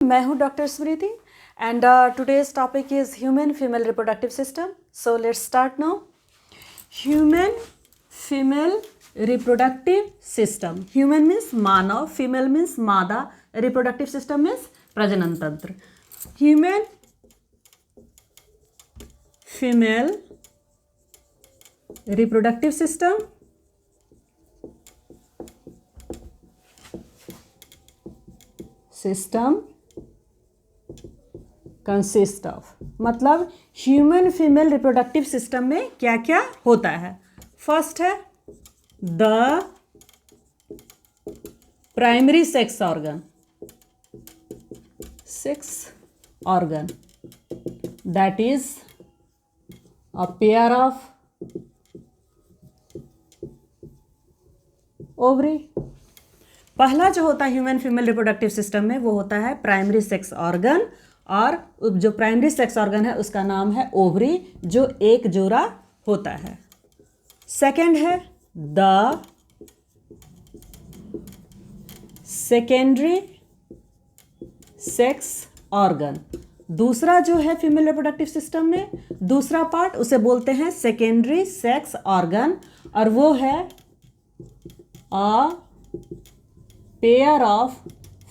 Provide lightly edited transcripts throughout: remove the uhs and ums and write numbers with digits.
मैं हूँ doctor Smriti and today's topic is human female reproductive system. So let's start now. Human female reproductive system. Human means Manav, female means मादा, reproductive system means प्रजनन तंत्र. Human female reproductive system consist of, मतलब human female reproductive system में क्या क्या होता है. First है the primary sex organ that is a pair of ovary. पहला जो होता है ह्यूमन फीमेल रिप्रोडक्टिव सिस्टम में वो होता है प्राइमरी सेक्स ऑर्गन, और जो प्राइमरी सेक्स ऑर्गन है उसका नाम है ओवरी, जो एक जोड़ा होता है. सेकेंड है द सेकेंडरी सेक्स ऑर्गन. दूसरा जो है फीमेल रिप्रोडक्टिव सिस्टम में दूसरा पार्ट, उसे बोलते हैं सेकेंडरी सेक्स ऑर्गन, और वो है a pair of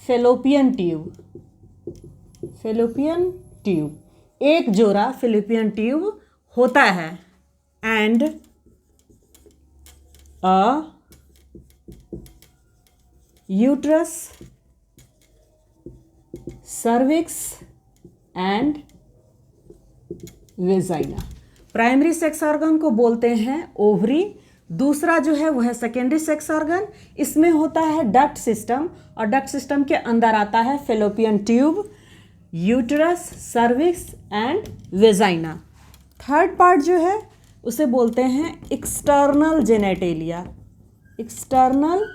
fallopian tube. एक जोड़ा फेलोपियन ट्यूब होता है. And a uterus, cervix and vagina. Primary sex organ को बोलते हैं ओवरी. दूसरा जो है वो है सेकेंडरी सेक्स ऑर्गन. इसमें होता है डक्ट सिस्टम, और डक्ट सिस्टम के अंदर आता है fallopian tube, uterus, cervix and vagina. Third part जो है उसे बोलते हैं external genitalia. External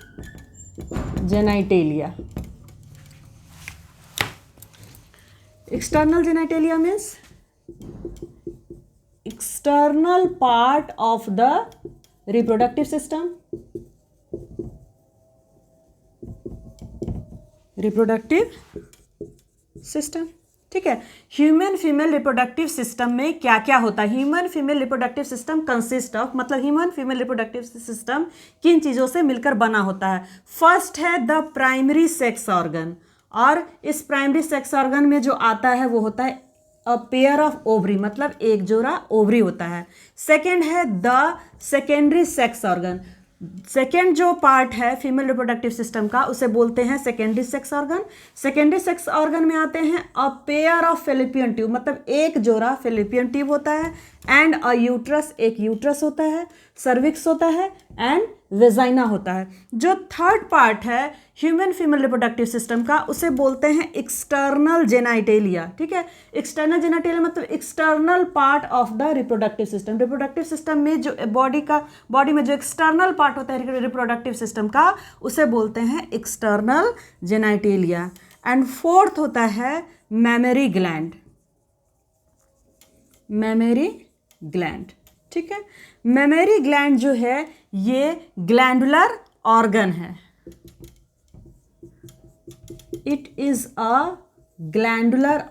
genitalia means external part of the reproductive system. ठीक है. ह्यूमन फीमेल रिप्रोडक्टिव सिस्टम में क्या क्या होता है. Human female reproductive system consist of, मतलब ह्यूमन फीमेल रिप्रोडक्टिव सिस्टम किन चीज़ों से मिलकर बना होता है. फर्स्ट है द प्राइमरी सेक्स ऑर्गन, और इस प्राइमरी सेक्स ऑर्गन में जो आता है वो होता है अ पेयर ऑफ ओवरी, मतलब एक जोड़ा ओवरी होता है. सेकेंड है the secondary sex organ. Second जो पार्ट है फीमेल रिप्रोडक्टिव सिस्टम का उसे बोलते हैं secondary sex organ. Secondary sex organ में आते हैं a pair of fallopian tube, मतलब एक जोड़ा फेलोपियन ट्यूब होता है. एंड अ यूट्रस, एक यूट्रस होता है. सर्विक्स होता है एंड वेजाइना होता है. जो थर्ड पार्ट है ह्यूमन फीमेल रिप्रोडक्टिव सिस्टम का उसे बोलते हैं एक्सटर्नल जेनिटेलिया. ठीक है. एक्सटर्नल जेनिटेलिया मतलब external part of the reproductive system. Reproductive system में जो बॉडी में जो एक्सटर्नल पार्ट होता है रिप्रोडक्टिव सिस्टम का उसे बोलते हैं एक्सटर्नल जेनिटेलिया. एंड फोर्थ होता है मैमरी ग्लैंड. ठीक है. मैमरी ग्लैंड जो है ये ग्लैंडुलर ऑर्गन है. It is a glandular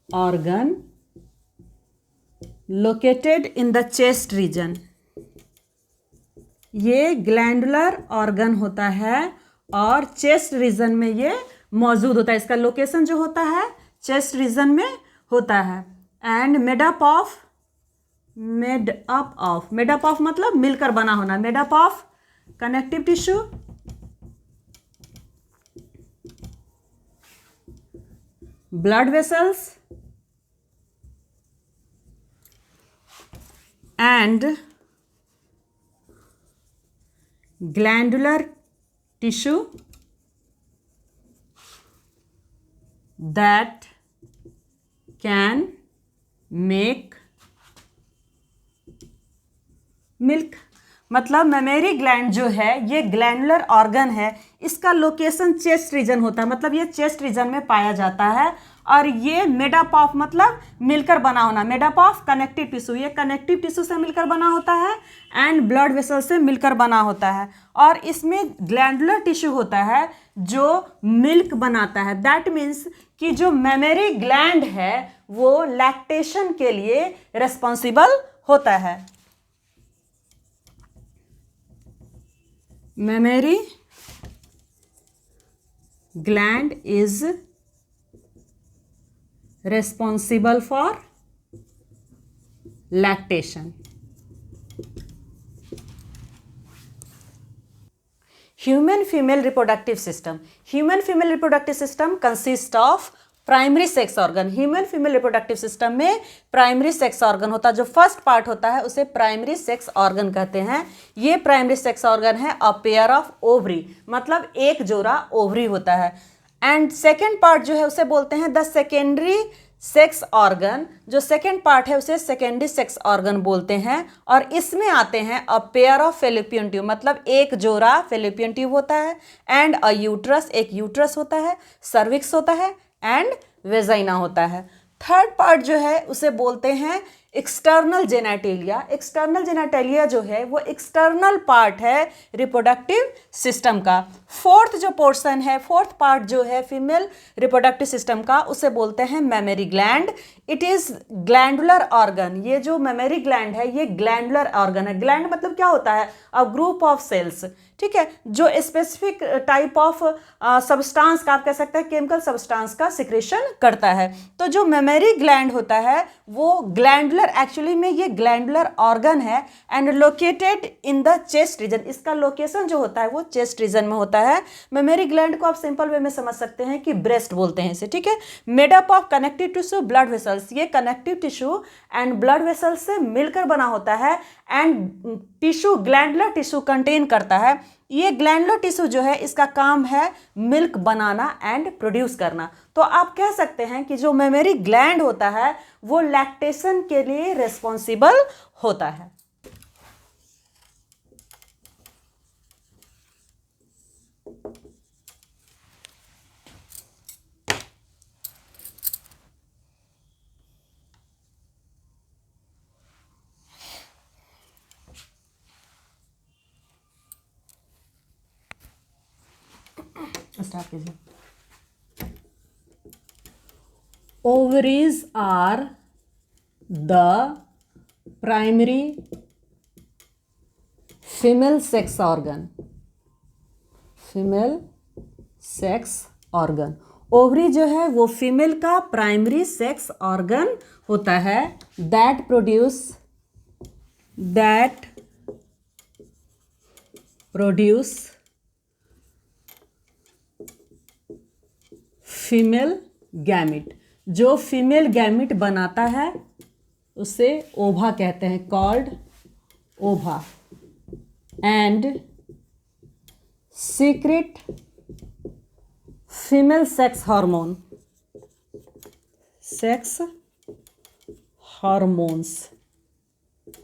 organ located in the chest region. ये ग्लैंडुलर ऑर्गन होता है और चेस्ट रीजन में ये मौजूद होता है. इसका लोकेशन जो होता है चेस्ट रीजन में होता है. एंड मेड अप ऑफ मतलब मिलकर बना होना. Made up of connective tissue, blood vessels and glandular tissue that can make milk. मतलब मेमरी ग्लैंड जो है ये ग्लैंडुलर ऑर्गन है. इसका लोकेशन चेस्ट रीजन होता है, मतलब ये चेस्ट रीजन में पाया जाता है और ये मेड अप ऑफ मतलब मिलकर बना होना, made up of connective tissue, ये कनेक्टिव टिश्यू से मिलकर बना होता है एंड ब्लड वेसल से मिलकर बना होता है। और इसमें ग्लैंडुलर टिश्यू होता है जो मिल्क बनाता है। दैट मीन्स कि जो मेमोरी ग्लैंड है वो लैक्टेशन के लिए रिस्पॉन्सिबल होता है। Memory gland is responsible for lactation. Human female reproductive system. Human female reproductive system consists of primary sex organ. Human female reproductive system में प्राइमरी सेक्स ऑर्गन होता है। जो फर्स्ट पार्ट होता है उसे प्राइमरी सेक्स ऑर्गन कहते हैं। ये प्राइमरी सेक्स ऑर्गन है अ पेयर ऑफ ओवरी, मतलब एक जोड़ा ओवरी होता है। एंड सेकेंड पार्ट जो है उसे बोलते हैं द सेकेंडरी सेक्स ऑर्गन। जो सेकेंड पार्ट है उसे सेकेंडरी सेक्स ऑर्गन बोलते हैं। और इसमें आते हैं a pair of fallopian tube, मतलब एक जोड़ा फेलोपियन ट्यूब होता है, एंड अ यूट्रस, एक यूट्रस होता है, सर्विक्स होता है एंड वेजाइना होता है। थर्ड पार्ट जो है उसे बोलते हैं एक्सटर्नल जेनेटेलिया। एक्सटर्नल जेनेटेलिया जो है वो एक्सटर्नल पार्ट है रिप्रोडक्टिव सिस्टम का। फोर्थ जो पोर्शन है, फोर्थ पार्ट जो है फीमेल रिप्रोडक्टिव सिस्टम का, उसे बोलते हैं memory gland. It is glandular organ. ये जो मेमोरी ग्लैंड है ये ग्लैंडुलर ऑर्गन है। ग्लैंड मतलब क्या होता है? अ ग्रुप ऑफ सेल्स, ठीक है, जो स्पेसिफिक टाइप ऑफ सब्सटेंस का, आप कह सकते हैं केमिकल सब्सटेंस का सिक्रेशन करता है। तो जो मेमोरी ग्लैंड होता है वो ग्लैंडुलर, एक्चुअली में ये ग्लैंडुलर ऑर्गन है and located in the chest region. इसका लोकेशन जो होता है वो चेस्ट रीजन में होता है। मेमोरी ग्लैंड को आप सिंपल वे में समझ सकते हैं कि ब्रेस्ट बोलते हैं इसे, ठीक है। Made up of connective tissue, blood vessels. ये connective tissue and blood vessels से मिलकर बना होता है and tissue glandular tissue contain करता है। ये ग्लैंडुलर टिश्यू जो है इसका काम है मिल्क बनाना एंड प्रोड्यूस करना। तो आप कह सकते हैं कि जो मेमोरी ग्लैंड होता है वो लैक्टेशन के लिए रिस्पॉन्सिबल होता है। स्टार्ट कीजिए। Ovaries are the primary female sex organ. Female sex organ, ovary जो है वो फीमेल का प्राइमरी सेक्स ऑर्गन होता है। That produce female gamete. जो फीमेल गैमिट बनाता है उसे ओवा कहते हैं, कॉल्ड ओवा। And secrete female sex hormone, sex hormones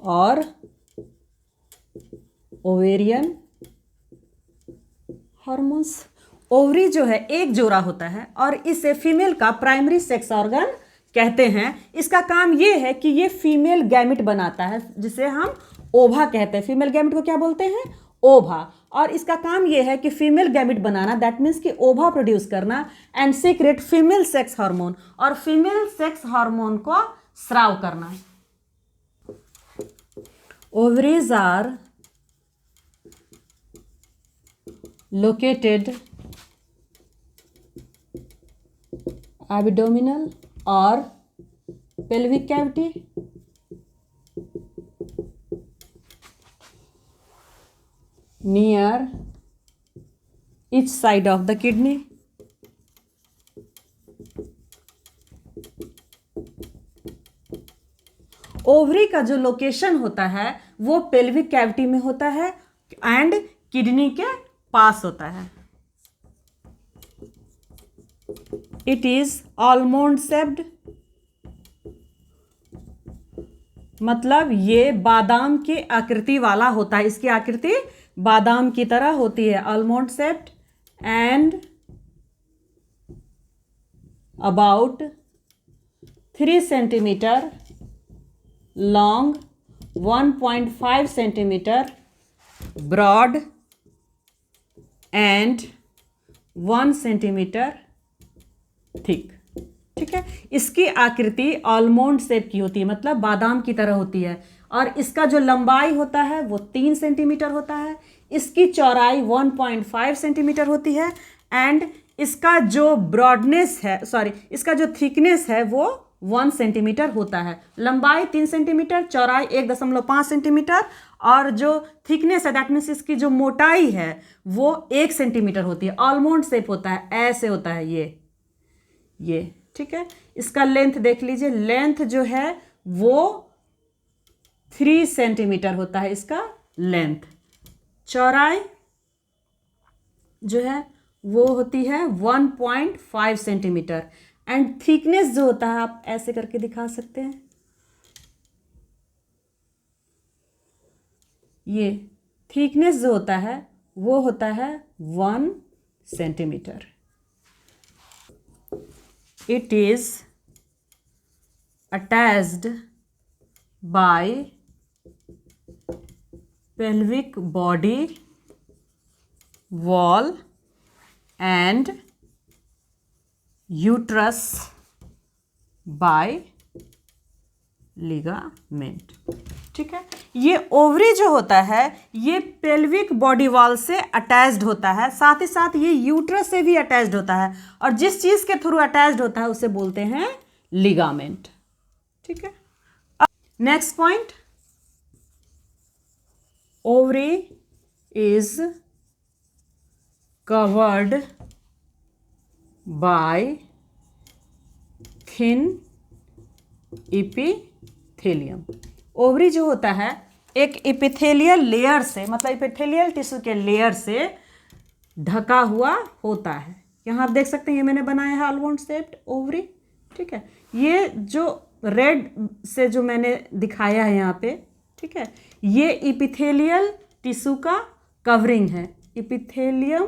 और ओवेरियन हार्मोन्स। ओवरी जो है एक जोड़ा होता है और इसे फीमेल का प्राइमरी सेक्स ऑर्गन कहते हैं। इसका काम ये है कि ये फीमेल गैमिट बनाता है जिसे हम ओवा कहते हैं। फीमेल गैमिट को क्या बोलते हैं? ओवा। और इसका काम ये है कि फीमेल गैमिट बनाना, दैट मीन्स कि ओवा प्रोड्यूस करना and secrete female sex hormone, और फीमेल सेक्स हार्मोन को स्राव करना। Ovaries are located abdominal or pelvic cavity, near each side of the kidney, ovary का जो लोकेशन होता है वो पेल्विक कैविटी में होता है एंड किडनी के पास होता है। इट इज आलमंड शेप्ड, मतलब ये बादाम की आकृति वाला होता है। इसकी आकृति बादाम की तरह होती है, almond shaped and about 3 centimetre long, 1.5 centimetre broad and 1 centimetre thick. ठीक है, इसकी आकृति आलमंड शेप की होती है, मतलब बादाम की तरह होती है, और इसका जो लंबाई होता है वो 3 सेंटीमीटर होता है, इसकी चौड़ाई 1.5 सेंटीमीटर होती है, एंड इसका जो ब्रॉडनेस है, सॉरी, इसका जो थिकनेस है वो 1 सेंटीमीटर होता है। लंबाई 3 सेंटीमीटर, चौड़ाई 1.5 सेंटीमीटर, और जो थिकनेस है दैट मीन्स इसकी जो मोटाई है वो 1 सेंटीमीटर होती है। आलमंड शेप होता है, ऐसे होता है ये। ठीक है, इसका लेंथ देख लीजिए, लेंथ जो है वो 3 सेंटीमीटर होता है इसका लेंथ। चौड़ाई जो है वो होती है 1.5 सेंटीमीटर, एंड थिकनेस जो होता है आप ऐसे करके दिखा सकते हैं, ये थिकनेस जो होता है वो होता है 1 centimetre. It is attached bye pelvic body wall and uterus by ligament। ठीक है, ये ओवरी जो होता है ये पेल्विक बॉडी वॉल से अटैच्ड होता है, साथ ही साथ ये यूट्रस से भी अटैच्ड होता है, और जिस चीज के थ्रू अटैच्ड होता है उसे बोलते हैं लिगामेंट। ठीक है, next point, ovary is covered by thin epithelium। Ovary जो होता है एक इपिथेलियल लेयर से, मतलब इपिथेलियल टिश्यू के लेयर से ढका हुआ होता है। यहाँ आप देख सकते हैं, ये मैंने बनाया है आलमंड शेप्ड ओवरी। ठीक है, ये जो रेड से जो मैंने दिखाया है यहाँ पे, ठीक है, ये इपिथेलियल टिश्यू का कवरिंग है, इपिथेलियम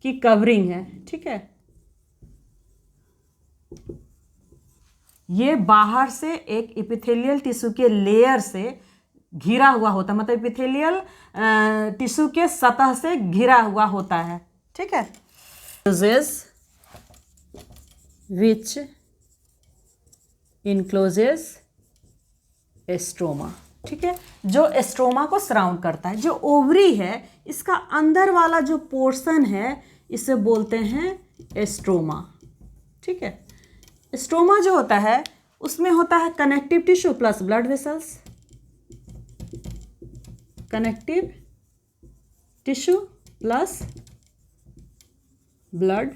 की कवरिंग है। ठीक है, ये बाहर से एक इपिथेलियल टिश्यू के लेयर से घिरा हुआ होता है, मतलब इपिथेलियल टिश्यू के सतह से घिरा हुआ होता है। ठीक है, विच इनक्लोजेस एस्ट्रोमा। ठीक है, जो एस्ट्रोमा को सराउंड करता है। जो ओवरी है इसका अंदर वाला जो पोर्शन है इसे बोलते हैं एस्ट्रोमा। ठीक है, एस्ट्रोमा जो होता है उसमें होता है connective tissue plus blood vessels, connective tissue plus blood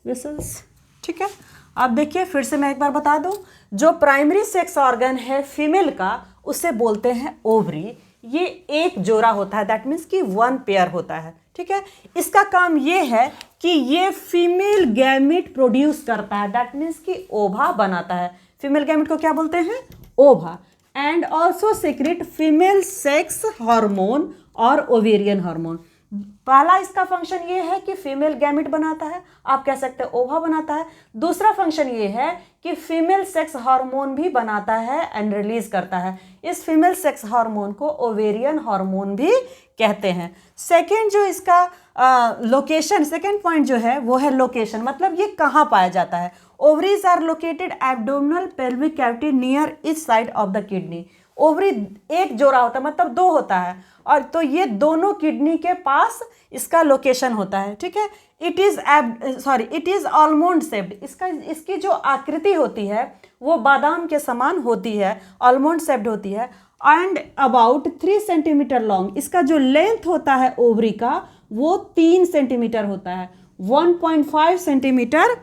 vessels. ठीक है, अब देखिए फिर से मैं एक बार बता दूं, जो प्राइमरी सेक्स ऑर्गन है फीमेल का उसे बोलते हैं ओवरी। ये एक जोड़ा होता है, दैट मीन्स कि 1 पेयर होता है। ठीक है, इसका काम ये है कि ये फीमेल गैमेट प्रोड्यूस करता है, दैट मीन्स कि ओवा बनाता है। फीमेल गैमेट को क्या बोलते हैं? ओवा। And also secret female sex hormone और ओवेरियन हार्मोन। पहला इसका फंक्शन ये है कि फीमेल गैमेट बनाता है, आप कह सकते हैं ओवा बनाता है। दूसरा फंक्शन ये है कि फीमेल सेक्स हार्मोन भी बनाता है एंड रिलीज करता है। इस फीमेल सेक्स हार्मोन को ओवेरियन हार्मोन भी कहते हैं। सेकंड जो इसका लोकेशन, सेकंड पॉइंट जो है वो है लोकेशन, मतलब ये कहाँ पाया जाता है। Ovaries are located abdominal pelvic cavity near each side of the kidney. Ovary एक जोड़ा होता है, मतलब 2 होता है, और तो ये दोनों किडनी के पास इसका लोकेशन होता है। ठीक है, इट इज आलमंड शेप्ड। इसकी जो आकृति होती है वो बादाम के समान होती है, आलमंड शेप्ड होती है, एंड अबाउट 3 सेंटीमीटर लॉन्ग। इसका जो लेंथ होता है ओवरी का वो 3 सेंटीमीटर होता है, 1.5 सेंटीमीटर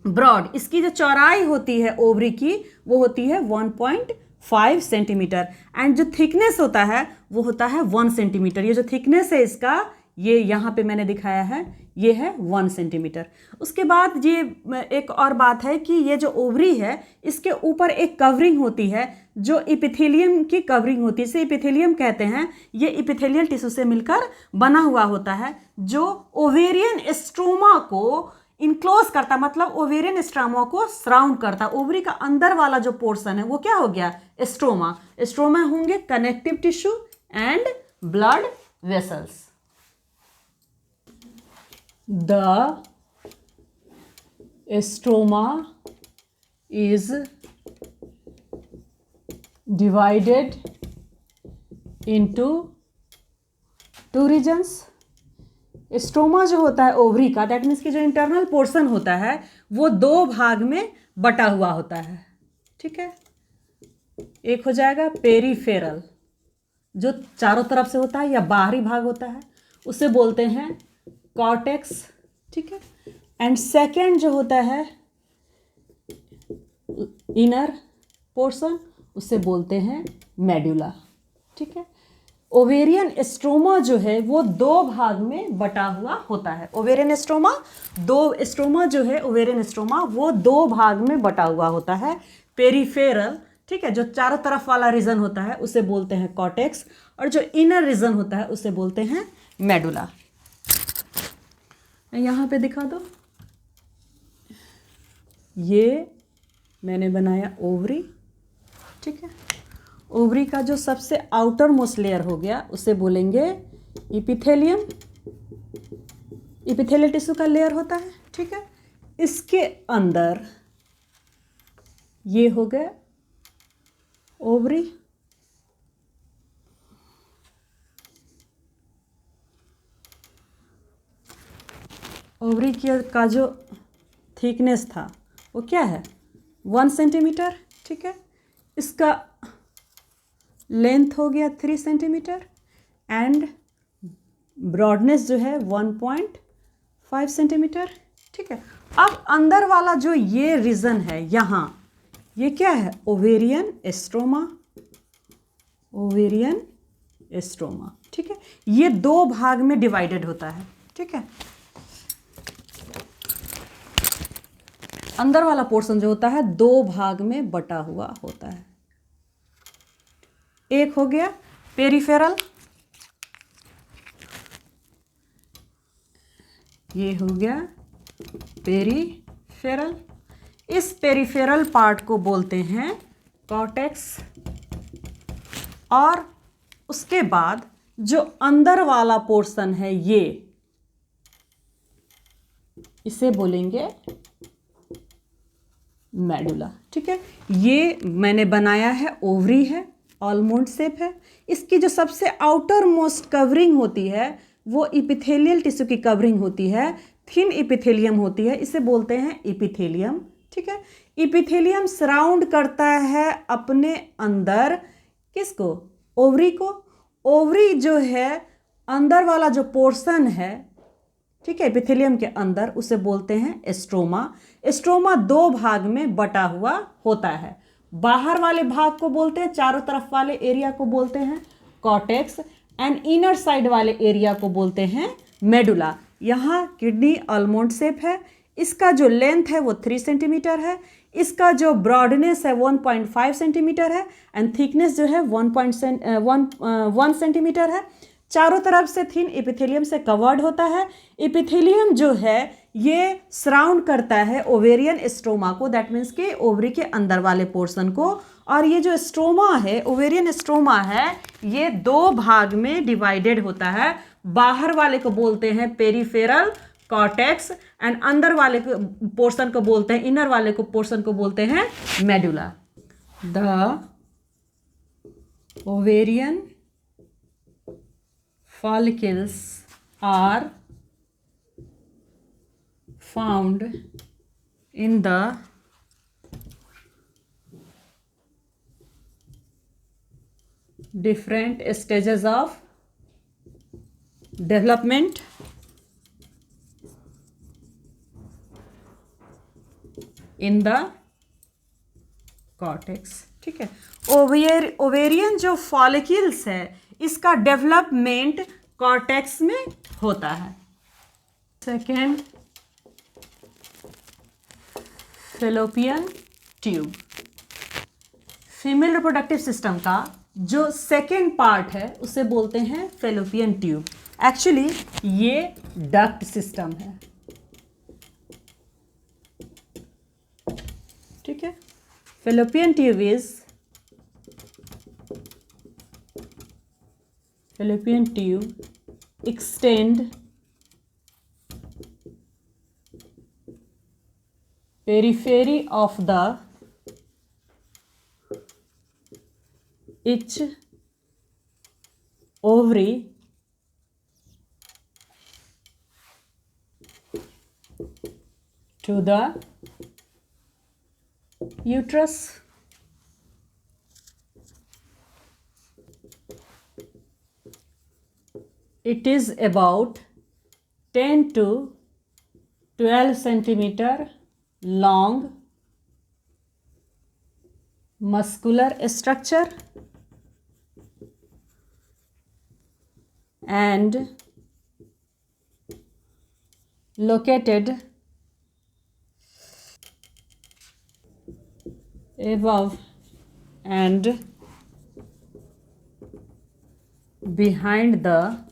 ब्रॉड। इसकी जो चौड़ाई होती है ओवरी की वो होती है 1.5 सेंटीमीटर, एंड जो थिकनेस होता है वो होता है 1 सेंटीमीटर। ये जो थिकनेस है इसका, ये यहाँ पे मैंने दिखाया है, ये है 1 सेंटीमीटर। उसके बाद ये एक और बात है कि ये जो ओवरी है इसके ऊपर एक कवरिंग होती है जो इपिथेलियम की कवरिंग होती है, इसे इपिथेलियम कहते हैं। ये इपिथेलियल टिश्यू से मिलकर बना हुआ होता है जो ओवेरियन स्ट्रोमा को इनक्लोज करता, मतलब ओवेरियन स्ट्रोमा को सराउंड करता। ओवरी का अंदर वाला जो पोर्शन है वो क्या हो गया, स्ट्रोमा। स्ट्रोमा होंगे connective tissue and blood vessels. The stroma is divided into two reasons. Stroma जो होता है ओवरी का, दैट मीन्स कि जो इंटरनल पोर्शन होता है वो दो भाग में बटा हुआ होता है, ठीक है। एक हो जाएगा पेरीफेरल, जो चारों तरफ से होता है या बाहरी भाग होता है, उसे बोलते हैं कॉर्टेक्स, ठीक है। एंड सेकेंड जो होता है इनर पोर्शन, उसे बोलते हैं मेडुला, ठीक है। ओवेरियन स्ट्रोमा जो है वो दो भाग में बटा हुआ होता है। ओवेरियन स्ट्रोमा जो है ओवेरियन स्ट्रोमा वो दो भाग में बटा हुआ होता है। पेरीफेरल, ठीक है, जो चारों तरफ वाला रीजन होता है उसे बोलते हैं कॉर्टेक्स, और जो इनर रीजन होता है उसे बोलते हैं मेडुला। यहाँ पे दिखा दो, ये मैंने बनाया ओवरी, ठीक है। ओवरी का जो सबसे आउटर मोस्ट लेयर हो गया उसे बोलेंगे इपिथेलियम। इपिथेलियल टिश्यू का लेयर होता है, ठीक है। इसके अंदर ये हो गया ओवरी। ओवरी का जो थिकनेस था वो क्या है, 1 सेंटीमीटर, ठीक है। इसका लेंथ हो गया 3 सेंटीमीटर एंड ब्रॉडनेस जो है 1.5 सेंटीमीटर, ठीक है। अब अंदर वाला जो ये रीजन है यहाँ, ये क्या है, ओवेरियन स्ट्रोमा। ओवेरियन स्ट्रोमा, ठीक है। ये दो भाग में डिवाइडेड होता है, ठीक है। अंदर वाला पोर्शन जो होता है दो भाग में बटा हुआ होता है। एक हो गया पेरीफेरल, ये हो गया पेरीफेरल। इस पेरीफेरल पार्ट को बोलते हैं कॉर्टेक्स। और उसके बाद जो अंदर वाला पोर्शन है ये, इसे बोलेंगे मेडुला, ठीक है। ये मैंने बनाया है, ओवरी है, आलमंड शेप है। इसकी जो सबसे आउटर मोस्ट कवरिंग होती है वो इपिथेलियल टिश्यू की कवरिंग होती है, थिन इपिथेलियम होती है, इसे बोलते हैं इपिथेलियम, ठीक है। इपिथेलियम सराउंड करता है अपने अंदर किसको, ओवरी को। ओवरी जो है अंदर वाला जो पोर्शन है, ठीक है, एपिथेलियम के अंदर, उसे बोलते हैं स्ट्रोमा। स्ट्रोमा दो भाग में बटा हुआ होता है। बाहर वाले भाग को बोलते हैं, चारों तरफ वाले एरिया को बोलते हैं कॉर्टेक्स, एंड इनर साइड वाले एरिया को बोलते हैं मेडुला। यहाँ किडनी आलमंड शेप है, इसका जो लेंथ है वो 3 सेंटीमीटर है, इसका जो ब्रॉडनेस है 1.5 सेंटीमीटर है, एंड थिकनेस जो है 1 सेंटीमीटर है। चारों तरफ से थिन एपिथेलियम से कवर्ड होता है। एपिथेलियम जो है ये सराउंड करता है ओवेरियन स्ट्रोमा को, दैट मीन्स कि ओवरी के अंदर वाले पोर्शन को। और ये जो स्ट्रोमा है, ओवेरियन स्ट्रोमा है, ये दो भाग में डिवाइडेड होता है। बाहर वाले को बोलते हैं पेरीफेरल कॉर्टेक्स, एंड अंदर वाले पोर्शन को बोलते हैं, इनर वाले को पोर्शन को बोलते हैं medulla. The ovarian follicles are found in the different stages of development in the cortex, ठीक है। ओवेरियन जो फॉलिकल्स है इसका डेवलपमेंट कॉर्टेक्स में होता है। Second, fallopian tube. Female reproductive system का जो सेकेंड पार्ट है उसे बोलते हैं फैलोपियन ट्यूब। एक्चुअली ये डक्ट सिस्टम है, ठीक है। fallopian tube extend periphery of the each ovary to the uterus. It is about 10 to 12 centimeter long muscular structure and located above and behind the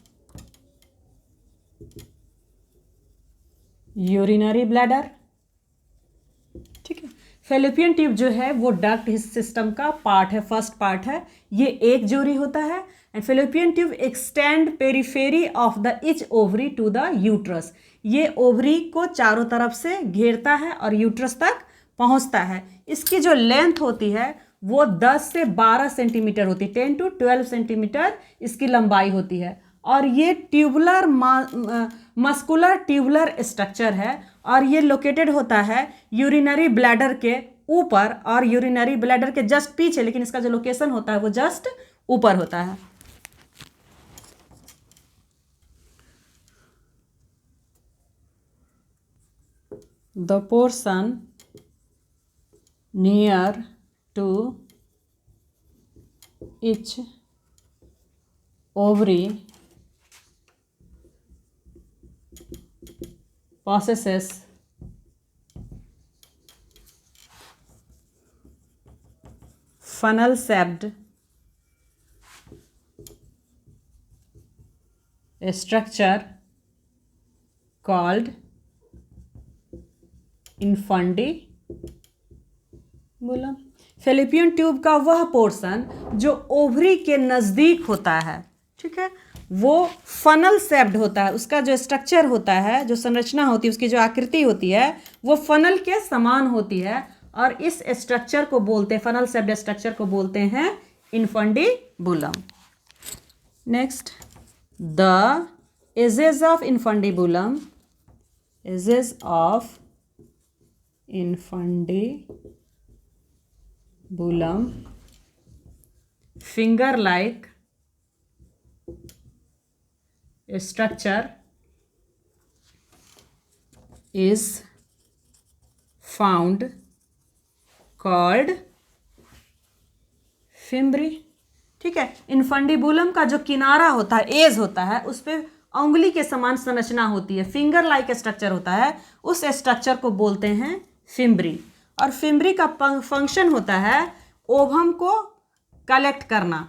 urinary bladder. ठीक है। Fallopian tube जो है वो duct system का part है, first part है। ये एक जोड़ी होता है। And fallopian tube extend periphery of the each ovary to the uterus. ये ओवरी को चारों तरफ से घेरता है और यूट्रस तक पहुंचता है। इसकी जो लेंथ होती है वो 10 से 12 सेंटीमीटर होती है, 10 to 12 सेंटीमीटर इसकी लंबाई होती है। और ये ट्यूबुलर मस्कुलर ट्यूबुलर स्ट्रक्चर है और ये लोकेटेड होता है यूरिनरी ब्लैडर के ऊपर और यूरिनरी ब्लैडर के जस्ट पीछे, लेकिन इसका जो लोकेशन होता है वो जस्ट ऊपर होता है। The portion near to each ovary possesses funnel shaped structure called infundibulum। Fallopian tube का वह पोर्शन जो ओवरी के नज़दीक होता है, ठीक है, वो फनल शेप्ड होता है। उसका जो स्ट्रक्चर होता है, जो संरचना होती है, उसकी जो आकृति होती है वो फनल के समान होती है और इस स्ट्रक्चर को बोलते हैं, फनल शेप्ड स्ट्रक्चर को बोलते हैं infundibulum. Next, the edges of infundibulum, edges of infundibulum finger like structure is found called fimbriae. ठीक है। इन्फंडिबुलम का जो किनारा होता है, एज होता है, उस पर उंगली के समान संरचना होती है, फिंगर लाइक स्ट्रक्चर होता है, उस स्ट्रक्चर को बोलते हैं फिम्ब्री। और फिम्ब्री का फंक्शन होता है ओवम को कलेक्ट करना।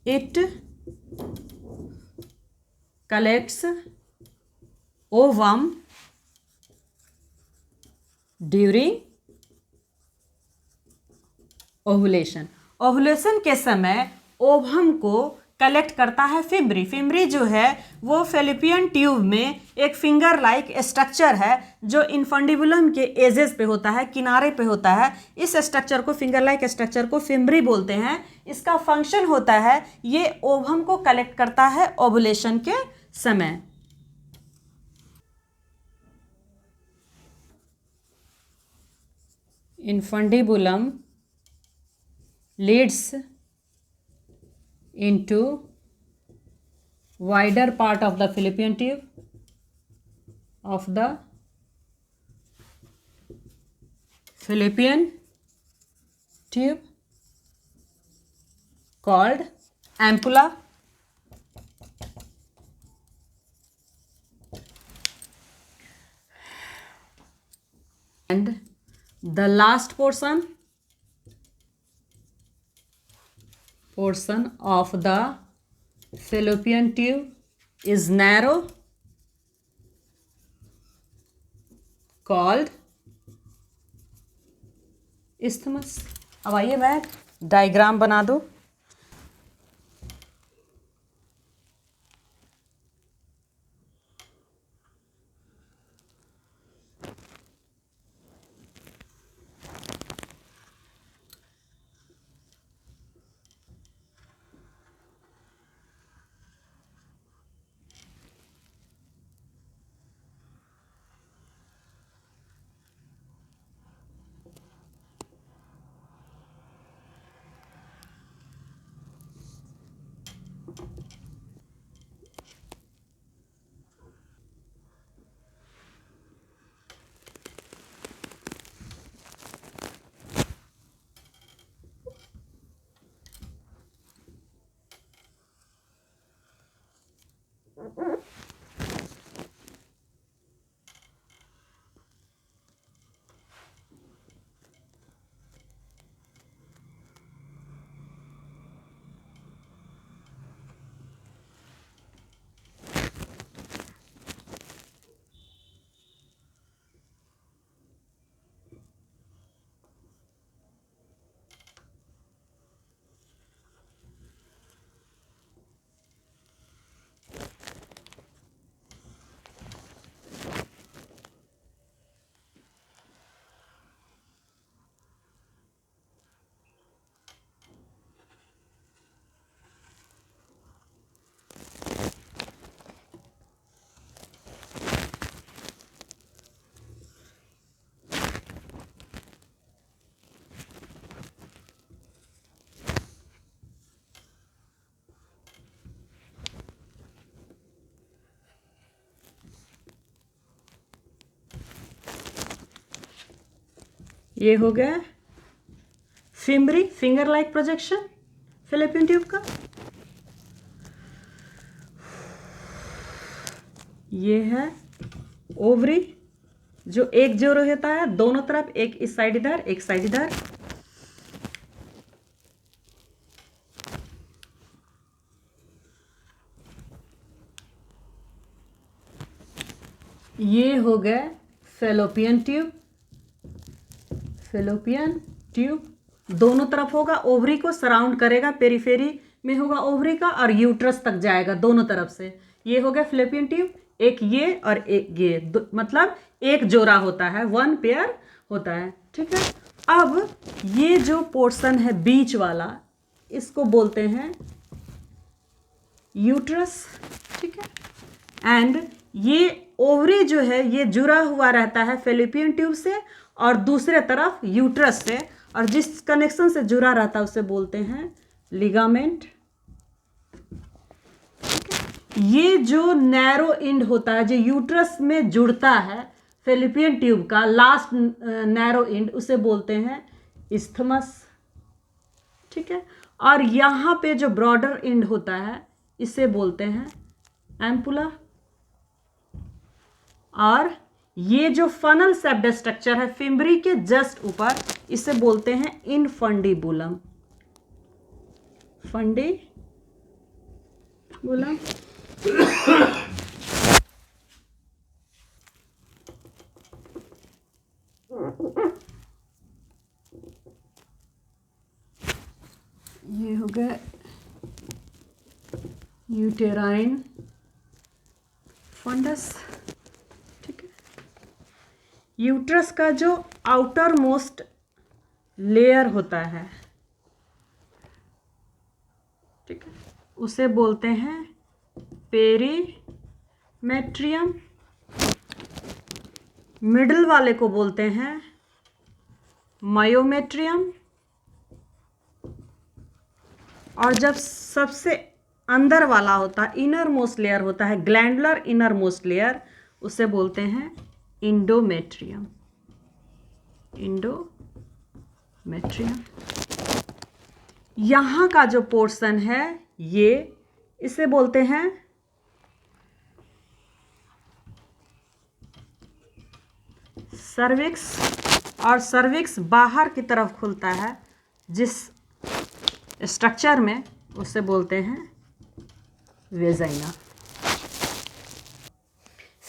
It collects ovum during ovulation. Ovulation के समय ओवम को कलेक्ट करता है फिम्ब्री। फिम्ब्री जो है वो फेलोपियन ट्यूब में एक फिंगर लाइक स्ट्रक्चर है जो इन्फंडिबुलम के एजेस पे होता है, किनारे पे होता है। इस स्ट्रक्चर को, फिंगर लाइक स्ट्रक्चर को फिम्ब्री बोलते हैं। इसका फंक्शन होता है ये ओवम को कलेक्ट करता है ओवुलेशन के समय। Infundibulum leads into wider part of the fallopian tube of the fallopian tube called ampulla, and the last portion of the fallopian tube is narrow, called isthmus. अब आइए मैं डायग्राम बना दूँ। ये हो गया fimbriae, finger like projection fallopian tube का। ये है ओवरी, जो एक जोड़ो होता है दोनों तरफ, एक इस साइड इधर, एक साइड इधर। ये हो गया फैलोपियन ट्यूब। फैलोपियन ट्यूब दोनों तरफ होगा, ओवरी को सराउंड करेगा, पेरीफेरी में होगा ओवरी का और यूट्रस तक जाएगा दोनों तरफ से। ये हो गया फैलोपियन ट्यूब, एक ये और एक ये, मतलब एक जोड़ा होता है, वन पेयर होता है। ठीक है, अब ये जो पोर्शन है बीच वाला, इसको बोलते हैं यूट्रस। ठीक है, एंड ये ओवरी जो है ये जुड़ा हुआ रहता है फैलोपियन ट्यूब से और दूसरे तरफ यूट्रस से, और जिस कनेक्शन से जुड़ा रहता है उसे बोलते हैं लिगामेंट। ये जो नैरो एंड होता है जो यूट्रस में जुड़ता है फैलोपियन ट्यूब का लास्ट नैरो एंड, उसे बोलते हैं इस्थमस। ठीक है, और यहाँ पे जो ब्रॉडर एंड होता है इसे बोलते हैं एम्पुला। और ये जो फनल शेप्ड स्ट्रक्चर है फिम्बरी के जस्ट ऊपर, इसे बोलते हैं इनफंडिबुलम। फंडिबुलम। ये हो गया यूटेराइन फंडस। ठीक है, यूट्रस का जो आउटर मोस्ट लेयर होता है, ठीक है, उसे बोलते हैं पेरीमेट्रियम। मिडिल वाले को बोलते हैं मायोमेट्रियम, और जब सबसे अंदर वाला होता है इनर मोस्ट लेयर होता है ग्लैंडुलर इनर मोस्ट लेयर, उसे बोलते हैं इंडोमेट्रियम। इंडोमेट्रियम। यहाँ का जो पोर्शन है ये, इसे बोलते हैं सर्विक्स, और सर्विक्स बाहर की तरफ खुलता है जिस स्ट्रक्चर में, उसे बोलते हैं वेजाइना।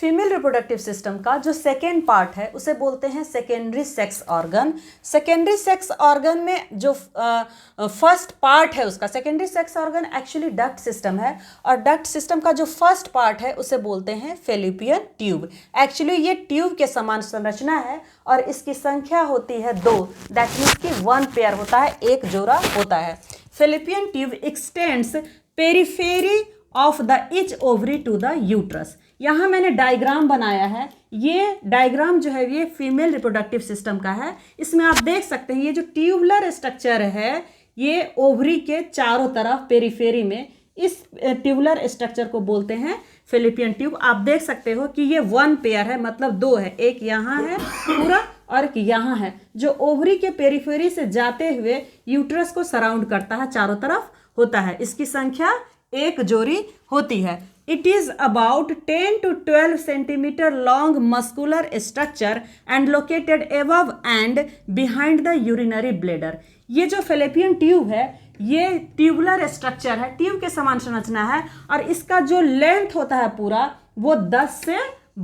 फीमेल रिप्रोडक्टिव सिस्टम का जो सेकेंड पार्ट है उसे बोलते हैं secondary sex organ. Secondary sex organ में जो फर्स्ट पार्ट है उसका, secondary sex organ actually duct system है, और डक्ट सिस्टम का जो फर्स्ट पार्ट है उसे बोलते हैं फेलिपियन ट्यूब। एक्चुअली ये ट्यूब के समान संरचना है और इसकी संख्या होती है 2, दैट मीन्स कि 1 पेयर होता है, एक जोड़ा होता है। Fallopian tube extends periphery of the each ovary to the uterus. यहाँ मैंने डायग्राम बनाया है, ये डायग्राम जो है ये फीमेल रिप्रोडक्टिव सिस्टम का है। इसमें आप देख सकते हैं ये जो ट्यूबुलर स्ट्रक्चर है ये ओवरी के चारों तरफ पेरिफेरी में, इस ट्यूबुलर स्ट्रक्चर को बोलते हैं फेलिपियन ट्यूब। आप देख सकते हो कि ये 1 पेयर है, मतलब 2 है, एक यहाँ है पूरा और एक यहाँ है, जो ओवरी के पेरिफेरी से जाते हुए यूट्रस को सराउंड करता है, चारों तरफ होता है। इसकी संख्या 1 जोड़ी होती है। It is about 10 to 12 centimeter long muscular structure and located above and behind the urinary bladder। ये जो फेलिपियन ट्यूब है ये ट्यूबुलर स्ट्रक्चर है, ट्यूब के समान संरचना है, और इसका जो लेंथ होता है पूरा वो 10 से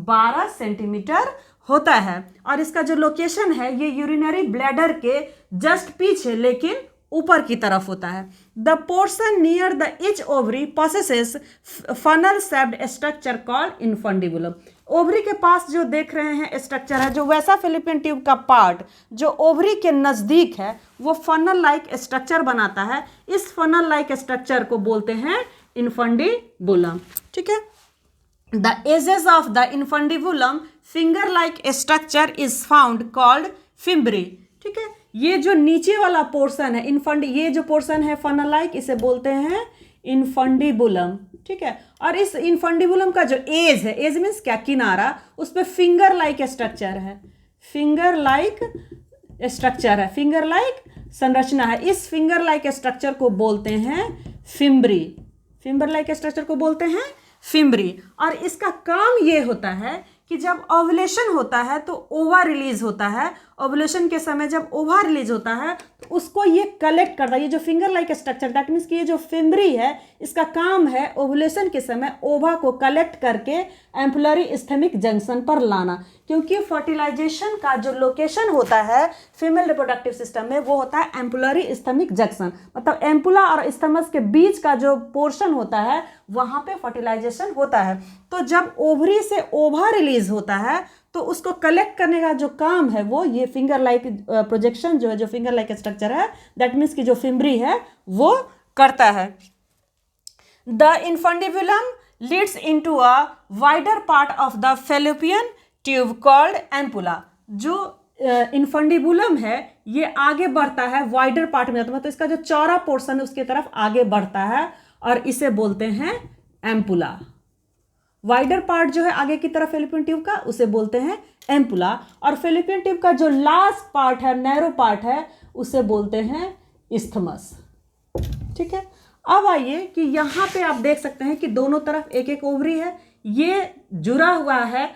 12 सेंटीमीटर होता है, और इसका जो लोकेशन है ये यूरिनरी ब्लैडर के जस्ट पीछे लेकिन ऊपर की तरफ होता है। The portion near the each ovary possesses funnel shaped structure called infundibulum. Ovary के पास जो देख रहे हैं स्ट्रक्चर है, जो वैसा फेलिपियन ट्यूब का पार्ट जो ओवरी के नज़दीक है वो फनल लाइक स्ट्रक्चर बनाता है। इस फनल लाइक स्ट्रक्चर को बोलते हैं इन्फंडिबुलम। ठीक है। The edges of the infundibulum finger like structure is found called fimbriae. ठीक है। ये जो नीचे वाला पोर्शन है ये जो पोर्शन है फनल लाइक, इसे बोलते हैं इन्फंडिबुलम। ठीक है। और इस इन्फंडिबुलम का जो एज है, एज मीन्स क्या, किनारा, उस पर फिंगर लाइक स्ट्रक्चर है, फिंगर लाइक स्ट्रक्चर है, फिंगर लाइक संरचना है। इस फिंगर लाइक स्ट्रक्चर को बोलते हैं फिम्ब्री। फिंगर लाइक स्ट्रक्चर को बोलते हैं फिम्ब्री। और इसका काम ये होता है कि जब ओवुलेशन होता है तो ओवा रिलीज होता है। ओवुलेशन के समय जब ओवा रिलीज होता है तो उसको ये कलेक्ट करता है। ये जो finger like structure, that means कि ये जो फिम्ब्री है इसका काम है ओवुलेशन के समय ओवा को कलेक्ट करके एम्पुलरी इस्थेमिक जंक्शन पर लाना, क्योंकि फर्टिलाइजेशन का जो लोकेशन होता है फीमेल रिप्रोडक्टिव सिस्टम में वो होता है एम्पुलरी इस्थेमिक जंक्शन, मतलब एम्पुला और इस्थमस के बीच का जो पोर्शन होता है वहाँ पे फर्टिलाइजेशन होता है। तो जब ओवरी से ओवा रिलीज होता है तो उसको कलेक्ट करने का जो काम है वो ये फिंगर लाइक प्रोजेक्शन जो है, जो फिंगर लाइक स्ट्रक्चर है, दैट मीन्स कि जो फिम्ब्री है वो करता है। The infundibulum leads into a wider part of the fallopian tube called ampulla. जो इन्फंडिबुलम है ये आगे बढ़ता है, वाइडर पार्ट में जाता है, तो इसका जो चौड़ा पोर्शन है उसकी तरफ आगे बढ़ता है और इसे बोलते हैं एम्पुला। वाइडर पार्ट जो है आगे की तरफ फेलिपियन ट्यूब का उसे बोलते हैं एम्पुला, और फेलिपियन ट्यूब का जो लास्ट पार्ट है, नैरो पार्ट है, उसे बोलते हैं इस्थमस। ठीक है। अब आइए कि यहाँ पे आप देख सकते हैं कि दोनों तरफ एक एक ओवरी है, ये जुड़ा हुआ है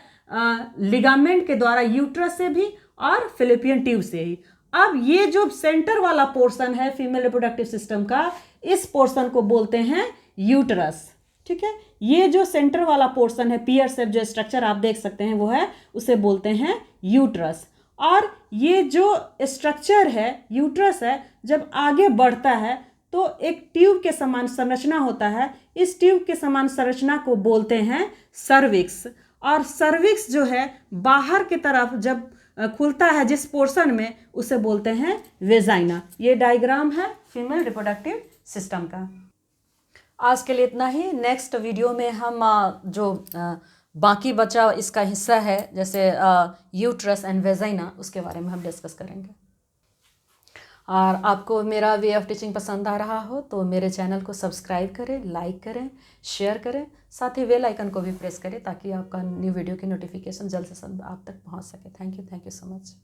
लिगामेंट के द्वारा यूट्रस से भी और फेलिपियन ट्यूब से ही। अब ये जो सेंटर वाला पोर्शन है फीमेल रिप्रोडक्टिव सिस्टम का, इस पोर्शन को बोलते हैं यूट्रस। ठीक है। ये जो सेंटर वाला पोर्शन है, पियर शेप जो स्ट्रक्चर आप देख सकते हैं वो है, उसे बोलते हैं यूट्रस। और ये जो स्ट्रक्चर है यूट्रस है, जब आगे बढ़ता है तो एक ट्यूब के समान संरचना होता है। इस ट्यूब के समान संरचना को बोलते हैं सर्विक्स, और सर्विक्स जो है बाहर की तरफ जब खुलता है जिस पोर्शन में, उसे बोलते हैं वेजाइना। ये डायग्राम है फीमेल रिप्रोडक्टिव सिस्टम का। आज के लिए इतना ही। नेक्स्ट वीडियो में हम जो बाकी बचा इसका हिस्सा है जैसे यूट्रस एंड वेजाइना, उसके बारे में हम डिस्कस करेंगे। और आपको मेरा वे ऑफ टीचिंग पसंद आ रहा हो तो मेरे चैनल को सब्सक्राइब करें, लाइक करें, शेयर करें, साथ ही बेल आइकन को भी प्रेस करें ताकि आपका न्यू वीडियो की नोटिफिकेशन जल्द से जल्द आप तक पहुंच सके। Thank you so much.